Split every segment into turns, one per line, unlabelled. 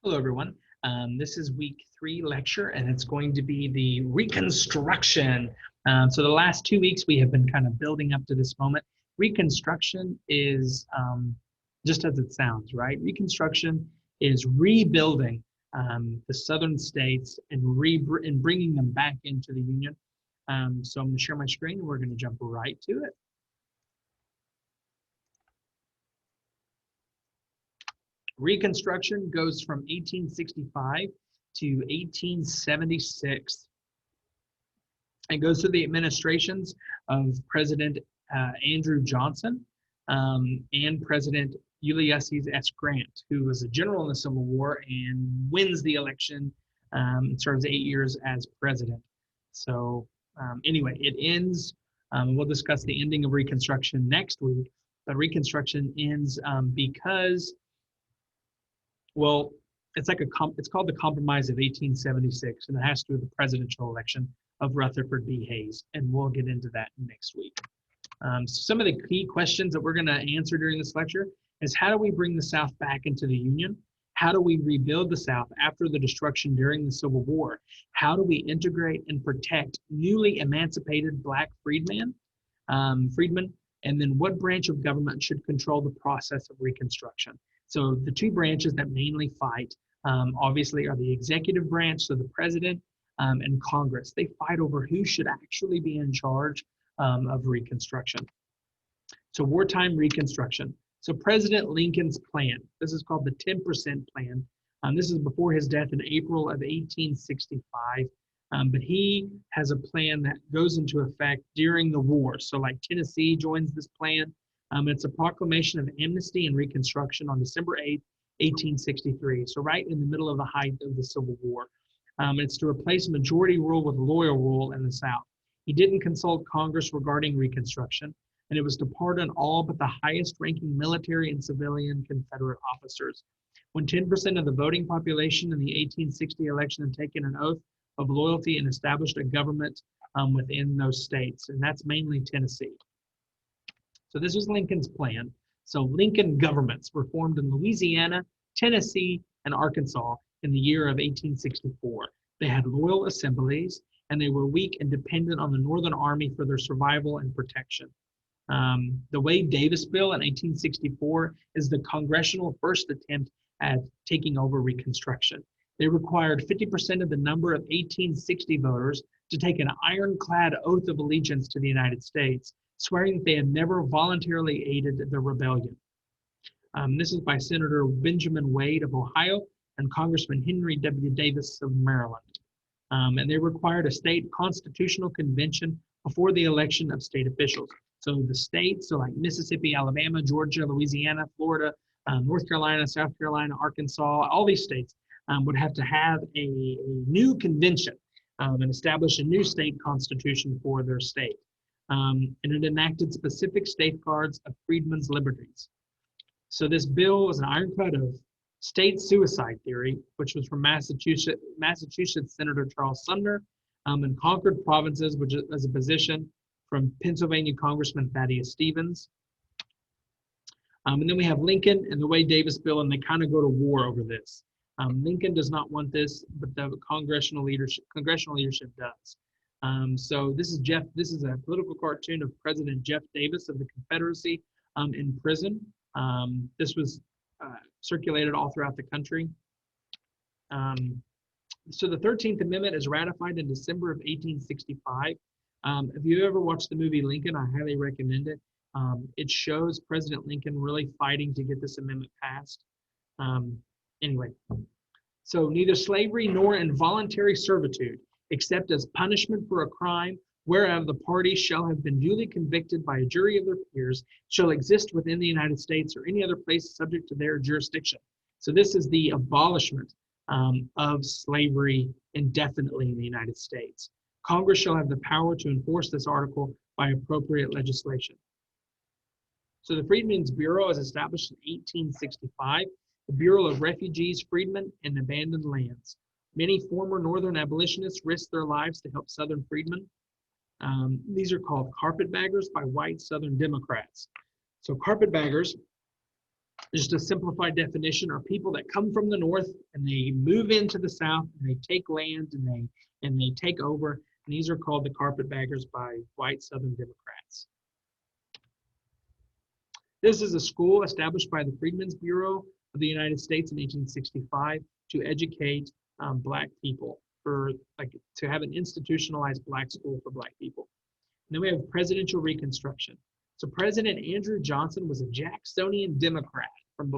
Hello, everyone. This is week 3 lecture, and it's going to be the Reconstruction. So the last 2 weeks, we have been kind of building up to this moment. Reconstruction is just as it sounds, right? Reconstruction is rebuilding the southern states and bringing them back into the Union. So I'm going to share my screen, and we're going to jump right to it. Reconstruction goes from 1865 to 1876. It goes through the administrations of President Andrew Johnson and President Ulysses S. Grant, who was a general in the Civil War and wins the election and serves 8 years as president. So anyway, it ends. We'll discuss the ending of Reconstruction next week. But Reconstruction ends because, well, it's called the Compromise of 1876, and it has to do with the presidential election of Rutherford B. Hayes, and we'll get into that next week. So some of the key questions that we're going to answer during this lecture is, how do we bring the South back into the Union? How do we rebuild the South after the destruction during the Civil War? How do we integrate and protect newly emancipated Black freedmen? And then what branch of government should control the process of Reconstruction? So the two branches that mainly fight, obviously, are the executive branch, so the president, and Congress. They fight over who should actually be in charge of Reconstruction. So wartime Reconstruction. So President Lincoln's plan, this is called the 10% plan. This is before his death in April of 1865. But he has a plan that goes into effect during the war. So like Tennessee joins this plan. It's a proclamation of amnesty and Reconstruction on December 8th, 1863. So right in the middle of the height of the Civil War. It's to replace majority rule with loyal rule in the South. He didn't consult Congress regarding Reconstruction, and it was to pardon all but the highest ranking military and civilian Confederate officers. When 10% of the voting population in the 1860 election had taken an oath of loyalty and established a government within those states, and that's mainly Tennessee. So this was Lincoln's plan. So Lincoln governments were formed in Louisiana, Tennessee, and Arkansas in the year of 1864. They had loyal assemblies, and they were weak and dependent on the Northern Army for their survival and protection. The Wade-Davis Bill in 1864 is the congressional first attempt at taking over Reconstruction. They required 50% of the number of 1860 voters to take an ironclad oath of allegiance to the United States, swearing that they had never voluntarily aided the rebellion. This is by Senator Benjamin Wade of Ohio and Congressman Henry W. Davis of Maryland. And they required a state constitutional convention before the election of state officials. So the states, so like Mississippi, Alabama, Georgia, Louisiana, Florida, North Carolina, South Carolina, Arkansas, all these states would have to have a new convention and establish a new state constitution for their state. And it enacted specific safeguards of freedmen's liberties. So this bill was an ironclad oath. State suicide theory, which was from Massachusetts Senator Charles Sumner, and conquered provinces, which is a position from Pennsylvania Congressman Thaddeus Stevens. And then we have Lincoln and the Wade-Davis bill, and they kind of go to war over this. Lincoln does not want this, but the congressional leadership does. So this is a political cartoon of President Jeff Davis of the Confederacy in prison. This was circulated all throughout the country. So the 13th Amendment is ratified in December of 1865. If you ever watched the movie Lincoln, I highly recommend it. It shows President Lincoln really fighting to get this amendment passed. Anyway, so neither slavery nor involuntary servitude, except as punishment for a crime whereof the parties shall have been duly convicted by a jury of their peers, shall exist within the United States or any other place subject to their jurisdiction. So this is the abolishment of slavery indefinitely in the United States. Congress shall have the power to enforce this article by appropriate legislation. So the Freedmen's Bureau is established in 1865, the Bureau of Refugees, Freedmen, and Abandoned Lands. Many former Northern abolitionists risked their lives to help Southern freedmen. These are called carpetbaggers by white Southern Democrats. So carpetbaggers Just a simplified definition are people that come from the north and they move into the south and they take land and they take over. And these are called the carpetbaggers by white Southern Democrats. This is a school established by the Freedmen's Bureau of the United States in 1865 to educate Black people, to have an institutionalized Black school for Black people. And then we have presidential reconstruction. So President Andrew Johnson was a Jacksonian Democrat from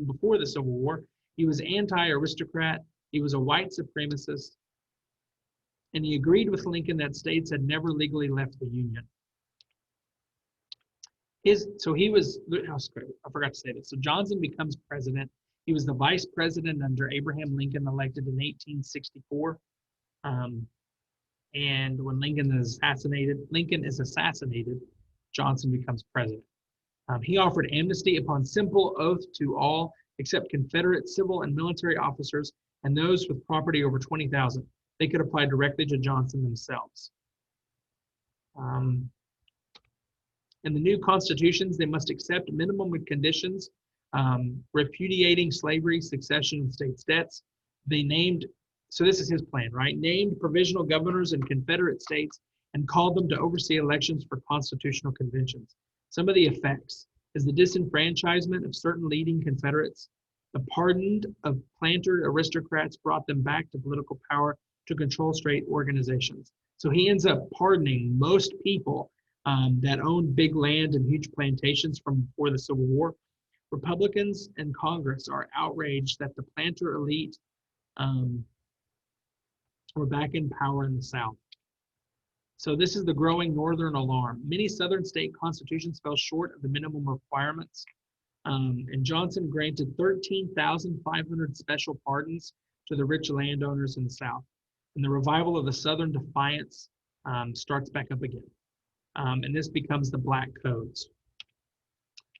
before the Civil War. He was anti-aristocrat. He was a white supremacist. And he agreed with Lincoln that states had never legally left the Union. I forgot to say this. So Johnson becomes president. He was the vice president under Abraham Lincoln, elected in 1864. And when Lincoln is assassinated, Johnson becomes president. He offered amnesty upon simple oath to all except Confederate civil and military officers and those with property over 20,000. They could apply directly to Johnson themselves. In the new constitutions, they must accept minimum conditions, repudiating slavery, succession, and states' debts. So this is his plan, right? Named provisional governors in Confederate states and called them to oversee elections for constitutional conventions. Some of the effects is the disenfranchisement of certain leading Confederates. The pardoned of planter aristocrats brought them back to political power to control state organizations. So he ends up pardoning most people that owned big land and huge plantations from before the Civil War. Republicans and Congress are outraged that the planter elite were back in power in the South. So this is the growing Northern alarm. Many Southern state constitutions fell short of the minimum requirements. And Johnson granted 13,500 special pardons to the rich landowners in the South. And the revival of the Southern defiance starts back up again. And this becomes the Black Codes.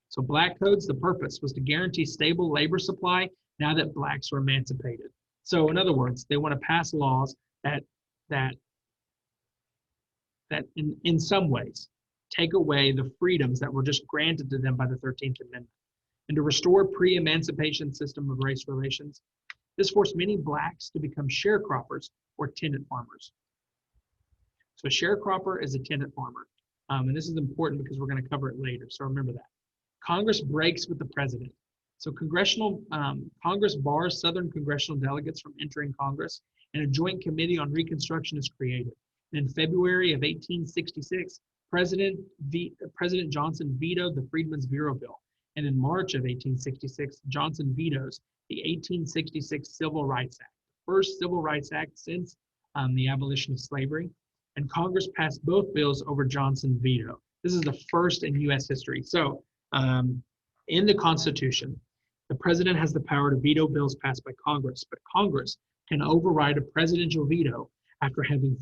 So Black Codes, the purpose was to guarantee stable labor supply now that Blacks were emancipated. So in other words, they want to pass laws that in some ways take away the freedoms that were just granted to them by the 13th Amendment, and to restore pre-emancipation system of race relations. This forced many Blacks to become sharecroppers or tenant farmers. So a sharecropper is a tenant farmer. And this is important because we're going to cover it later, so remember that. Congress breaks with the president. So Congress bars Southern congressional delegates from entering Congress, and a joint committee on Reconstruction is created. And in February of 1866, President Johnson vetoed the Freedmen's Bureau Bill. And in March of 1866, Johnson vetoes the 1866 Civil Rights Act, the first Civil Rights Act since the abolition of slavery. And Congress passed both bills over Johnson's veto. This is the first in U.S. history. So in the Constitution, the president has the power to veto bills passed by Congress, but Congress can override a presidential veto after having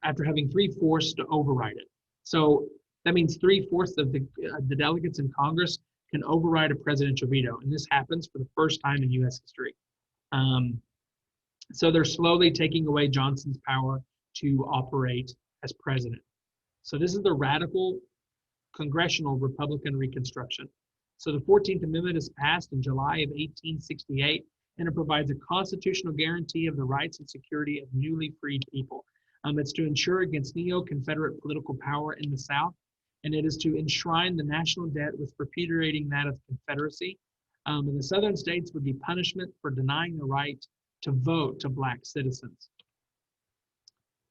after having 3/4 to override it. So that means 3/4 of the delegates in Congress can override a presidential veto, and this happens for the first time in U.S. history. So they're slowly taking away Johnson's power to operate as president. So this is the radical congressional Republican Reconstruction. So the 14th Amendment is passed in July of 1868, and it provides a constitutional guarantee of the rights and security of newly freed people. It's to ensure against neo-Confederate political power in the South, and it is to enshrine the national debt with repudiating that of Confederacy. And the Southern states would be punishment for denying the right to vote to Black citizens.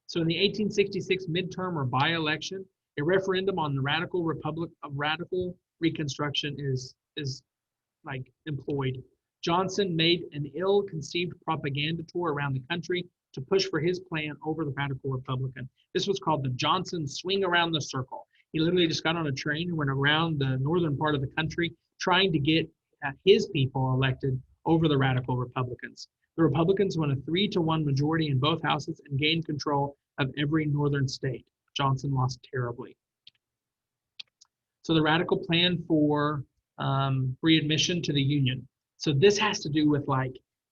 So in the 1866 midterm or by-election, a referendum on the radical Reconstruction is employed. Johnson made an ill-conceived propaganda tour around the country to push for his plan over the radical Republican. This was called the Johnson Swing Around the Circle. He literally just got on a train and went around the northern part of the country trying to get his people elected over the radical Republicans. The Republicans won a 3-to-1 majority in both houses and gained control of every northern state. Johnson lost terribly. So the radical plan for readmission to the Union. So this has to do with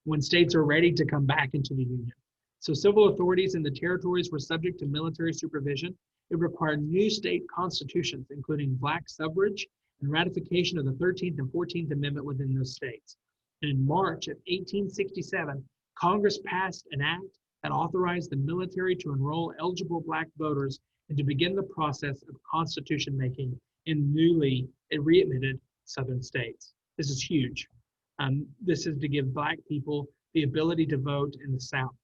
when states are ready to come back into the Union. So civil authorities in the territories were subject to military supervision. It required new state constitutions, including black suffrage and ratification of the 13th and 14th Amendment within those states. And in March of 1867, Congress passed an act that authorized the military to enroll eligible black voters and to begin the process of constitution making in newly readmitted southern states. This is huge. This is to give black people the ability to vote in the South.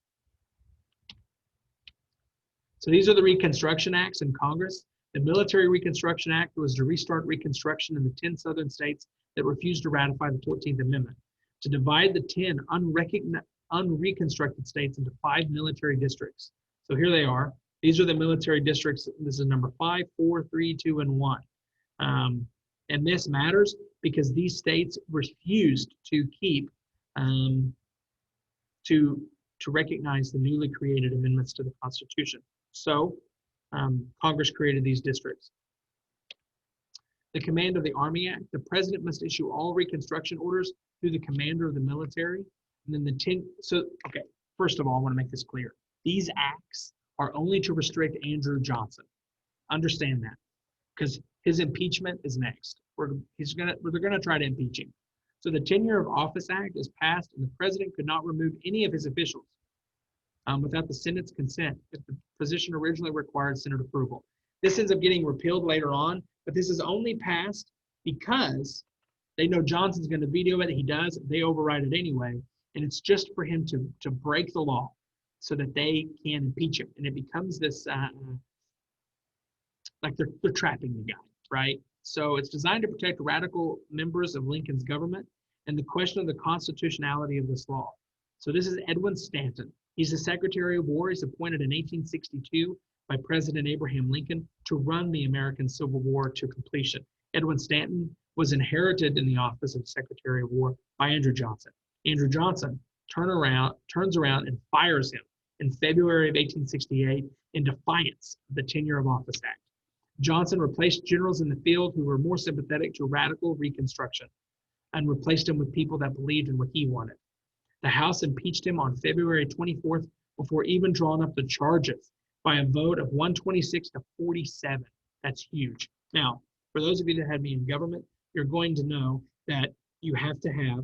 So these are the Reconstruction Acts in Congress. The Military Reconstruction Act was to restart Reconstruction in the 10 southern states that refused to ratify the 14th Amendment, to divide the 10 unreconstructed states into 5 military districts. So here they are. These are the military districts. This is number 5, 4, 3, 2, and 1. And this matters because these states refused to keep to recognize the newly created amendments to the Constitution. So Congress created these districts. The Command of the Army Act, the president must issue all Reconstruction orders through the commander of the military. And then okay, first of all, I want to make this clear. These acts are only to restrict Andrew Johnson. Understand that, because his impeachment is next. They're gonna try to impeach him. So the Tenure of Office Act is passed, and the president could not remove any of his officials without the Senate's consent if the position originally required Senate approval. This ends up getting repealed later on, but this is only passed because they know Johnson's going to veto it. He does. They override it anyway, and it's just for him to break the law so that they can impeach him. And it becomes this like they're trapping the guy, right? So it's designed to protect radical members of Lincoln's government and the question of the constitutionality of this law. So this is Edwin Stanton. He's the Secretary of War. He's appointed in 1862 by President Abraham Lincoln to run the American Civil War to completion. Edwin Stanton was inherited in the office of Secretary of War by Andrew Johnson. Andrew Johnson turns around and fires him in February of 1868 in defiance of the Tenure of Office Act. Johnson replaced generals in the field who were more sympathetic to radical Reconstruction and replaced him with people that believed in what he wanted. The House impeached him on February 24th before even drawing up the charges by a vote of 126 to 47. That's huge. Now, for those of you that had me in government, you're going to know that you have to have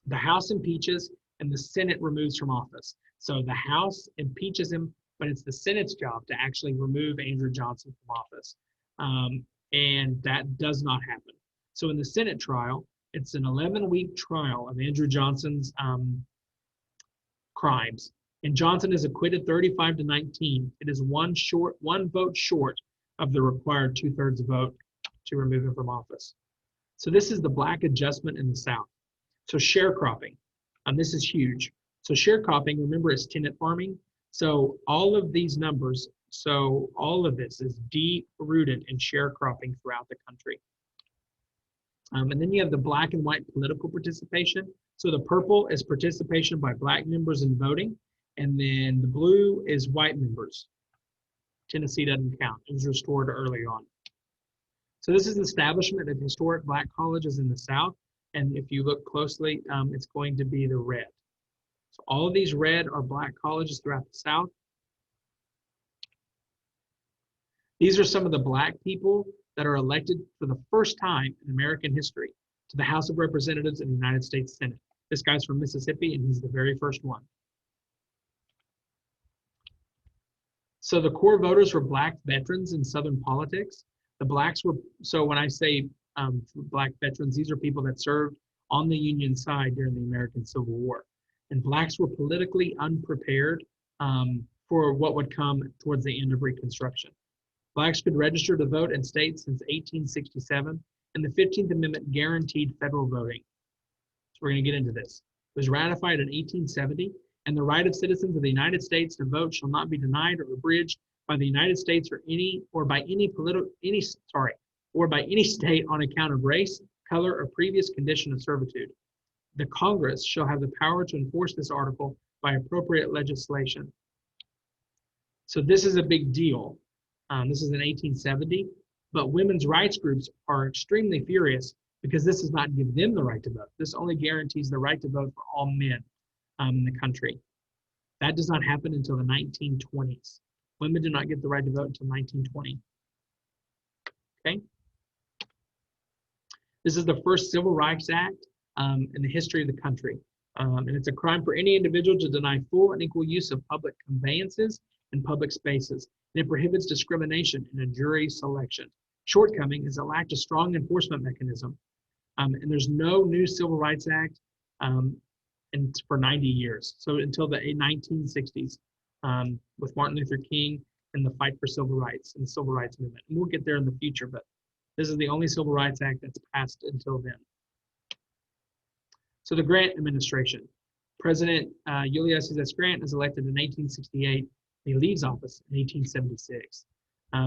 the House impeaches and the Senate removes from office. So the House impeaches him, but it's the Senate's job to actually remove Andrew Johnson from office. And that does not happen. So in the Senate trial, it's an 11-week trial of Andrew Johnson's crimes. And Johnson is acquitted 35 to 19. It is one vote short of the required 2/3 vote to remove him from office. So this is the black adjustment in the South. So sharecropping, this is huge. So sharecropping, remember, is tenant farming. So all of these numbers, so all of this is deep-rooted in sharecropping throughout the country. And then you have the black and white political participation. So the purple is participation by black members in voting, and then the blue is white members. Tennessee doesn't count. It was restored early on. So this is the establishment of historic black colleges in the South, and if you look closely, it's going to be the red. So all of these red are black colleges throughout the South. These are some of the black people that are elected for the first time in American history to the House of Representatives in the United States Senate. This guy's from Mississippi, and he's the very first one. So the core voters were black veterans in Southern politics. The blacks were, so when I say black veterans, these are people that served on the Union side during the American Civil War. And blacks were politically unprepared for what would come towards the end of Reconstruction. Blacks could register to vote in states since 1867, and the 15th Amendment guaranteed federal voting. So we're going to get into this. It was ratified in 1870, and the right of citizens of the United States to vote shall not be denied or abridged by the United States by any state on account of race, color, or previous condition of servitude. The Congress shall have the power to enforce this article by appropriate legislation. So this is a big deal. This is in 1870, but women's rights groups are extremely furious because this does not give them the right to vote. This only guarantees the right to vote for all men in the country. That does not happen until the 1920s. Women did not get the right to vote until 1920. Okay. This is the first Civil Rights Act in the history of the country. And it's a crime for any individual to deny full and equal use of public conveyances and public spaces. And it prohibits discrimination in a jury selection. Shortcoming is it lacked a strong enforcement mechanism. And there's no new Civil Rights Act for 90 years. So until the 1960s with Martin Luther King and the fight for civil rights and the Civil Rights Movement. And we'll get there in the future, but this is the only Civil Rights Act that's passed until then. So the Grant administration. President Ulysses S. Grant is elected in 1868. He leaves office in 1876.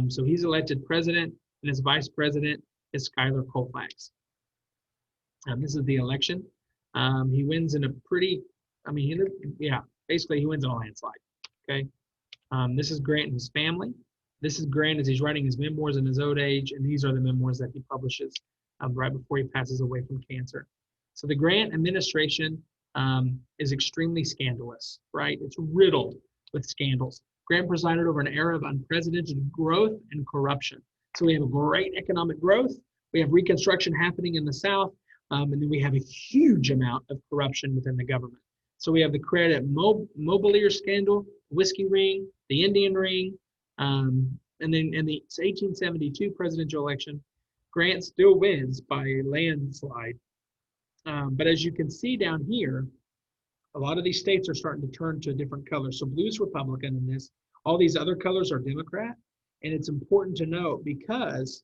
So he's elected president, and his vice president is Schuyler Colfax. This is the election. He wins in a pretty, basically he wins in a landslide. Okay. This is Grant and his family. This is Grant as he's writing his memoirs in his old age, and these are the memoirs that he publishes right before he passes away from cancer. So the Grant administration is extremely scandalous, right? It's riddled with scandals. Grant presided over an era of unprecedented growth and corruption. So we have a great economic growth. We have Reconstruction happening in the South, and then we have a huge amount of corruption within the government. So we have the Credit Mobilier scandal, whiskey ring, the Indian ring, and then in the 1872 presidential election, Grant still wins by a landslide. But as you can see down here, a lot of these states are starting to turn to a different color. So blue's Republican in this. All these other colors are Democrat. And it's important to note because,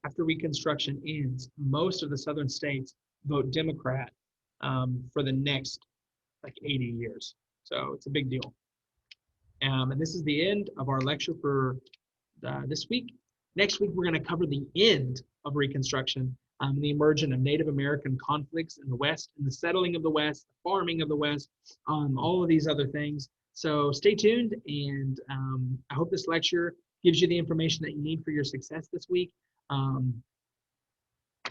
after Reconstruction ends, most of the southern states vote Democrat for the next 80 years. So it's a big deal. And this is the end of our lecture for this week. Next week, we're going to cover the end of Reconstruction, the emergence of Native American conflicts in the West, and the settling of the West, the farming of the West, all of these other things. So stay tuned, and I hope this lecture gives you the information that you need for your success this week.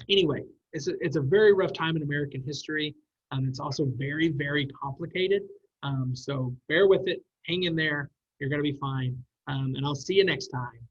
Anyway, it's a very rough time in American history. It's also very, very complicated. So bear with it, hang in there, you're going to be fine. And I'll see you next time.